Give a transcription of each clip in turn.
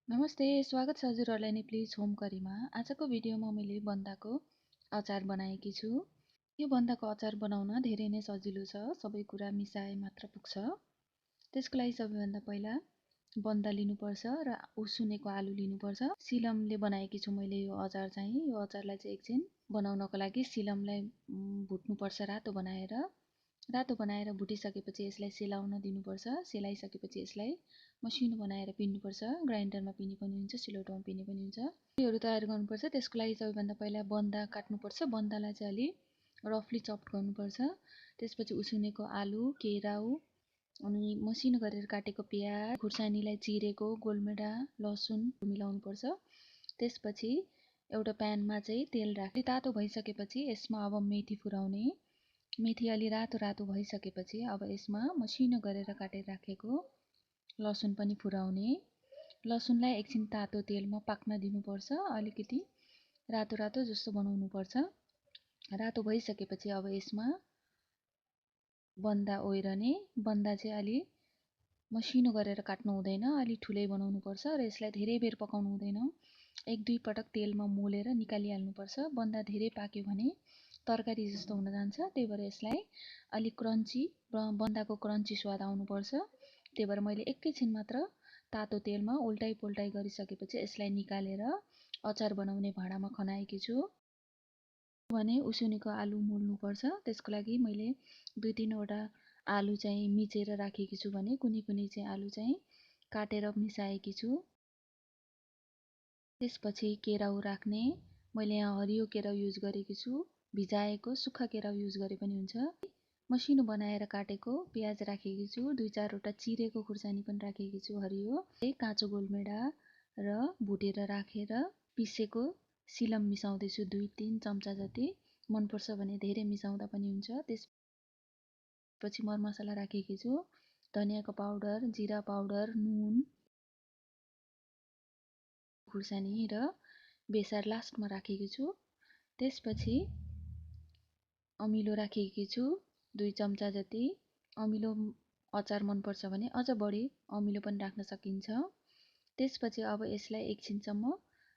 नमस्ते, स्वागत छ हजुरहरूलाई नेप्लिज होम करीमा। आजको भिडियोमा मैले बन्दाको अचार बनाएकी छु। यो बन्दाको अचार बनाउन धेरै नै सजिलो छ, सबै कुरा मिसाए मात्र पुग्छ। त्यसको लागि सबैभन्दा पहिला बन्दा लिनुपर्छ र उसिनेको आलु लिनुपर्छ। सिलमले बनाएकी छु मैले यो अचार चाहिँ। यो अचारलाई चाहिँ एकछिन बनाउनको लागि सिलमलाई भुट्नुपर्छ रातो बनाएर भुटिसकेपछि यसलाई सेलाउन दिनुपर्छ। सेलाइसकेपछि यसलाई मसिनो बनाएर पिन्नुपर्छ। ग्राइन्डरमा पिने पनि हुन्छ, सिलौटोमा पिने पनि हुन्छ। योहरू तयार गर्नुपर्छ। त्यसको लागि सबैभन्दा पहिला बन्दा काट्नुपर्छ। बन्दालाई चाहिँ अलि रफली चप गर्नुपर्छ। त्यसपछि उसिनेको आलु, केराउ अनि मसिनो गरेर काटेको प्याज, खुर्सानीलाई चिरेको, गोलमेडा, लसुन मिलाउनुपर्छ। त्यसपछि एउटा प्यानमा चाहिँ तेल राख्दै तातो भइसकेपछि यसमा अब मेथी फुराउने। मेथी अलि रातो भइसकेपछि अब यसमा मसिनो गरेर काटेर राखेको लसुन पनि फुराउने। लसुनलाई एकछिन तातो तेलमा पाक्न दिनुपर्छ। अलिकति रातो जस्तो बनाउनुपर्छ। रातो भइसकेपछि अब यसमा बन्दा ओइरने। बन्दा चाहिँ अलि मसिनो गरेर काट्नु हुँदैन, अलि ठुलै बनाउनुपर्छ र यसलाई धेरै बेर पकाउनु हुँदैन। 1-2 पटक तेलमा मोलेर निकालिहाल्नुपर्छ। बन्दा धेरै पाक्यो भने तरकारी जस्तो हुन जान्छ। त्यही भएर यसलाई अलि क्रन्ची, बन्दाको क्रन्ची स्वाद आउनुपर्छ। त्यही भएर मैले एकैछिन मात्र तातो तेलमा उल्टाइ पोल्टाइ गरिसकेपछि यसलाई निकालेर अचार बनाउने भाँडामा खनाएकी छु। भने उसिनेको आलु मोल्नुपर्छ। त्यसको लागि मैले 2-3 वटा आलु चाहिँ मिचेर राखेकी छु भने कुनै चाहिँ आलु चाहिँ काटेर मिसाएकी छु। त्यसपछि केराउ राख्ने। मैले यहाँ हरियो केराउ युज गरेकी छु। भिजाएको सुक्खा केराउ युज गरे पनि हुन्छ। मसिनो बनाएर काटेको प्याज राखेकी छु। 2-4 वटा चिरेको खुर्सानी पनि राखेकी छु हरियो। काँचो गोलमेडा र भुटेर राखेर पिसेको सिलम मिसाउँदैछु 2-3 चम्चा जति। मनपर्छ भने धेरै मिसाउँदा पनि हुन्छ। त्यसपछि मरमसला राखेकी छु। धनियाको पाउडर, जिरा पाउडर, नुन, खुर्सानी र बेसार लास्टमा राखेकी छु। त्यसपछि अमिलो राखेकी छु 2 चम्चा जति। अमिलो अचार मनपर्छ भने अझ बढी अमिलो पनि राख्न सकिन्छ। त्यसपछि अब यसलाई एकछिनसम्म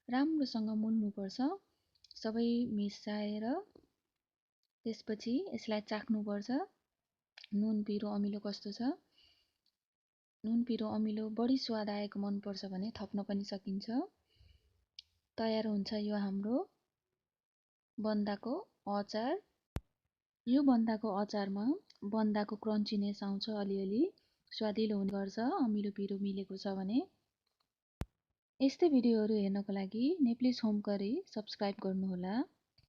राम्रोसँग मोल्नुपर्छ, सबै मिसाएर। त्यसपछि यसलाई चाख्नुपर्छ नुन, पिरो, अमिलो कस्तो छ। नुन, पिरो, अमिलो बढी स्वाद आएको मनपर्छ भने थप्न पनि सकिन्छ। तयार हुन्छ यो हाम्रो बन्दाको अचार। यो बन्दाको अचारमा बन्दाको क्रन्चीनेस आउँछ, अलिअलि स्वादिलो हुने गर्छ अमिलो पिरो मिलेको छ भने। यस्तै भिडियोहरू हेर्नको लागि नेप्लिज होम करी सब्स्क्राइब गर्नुहोला।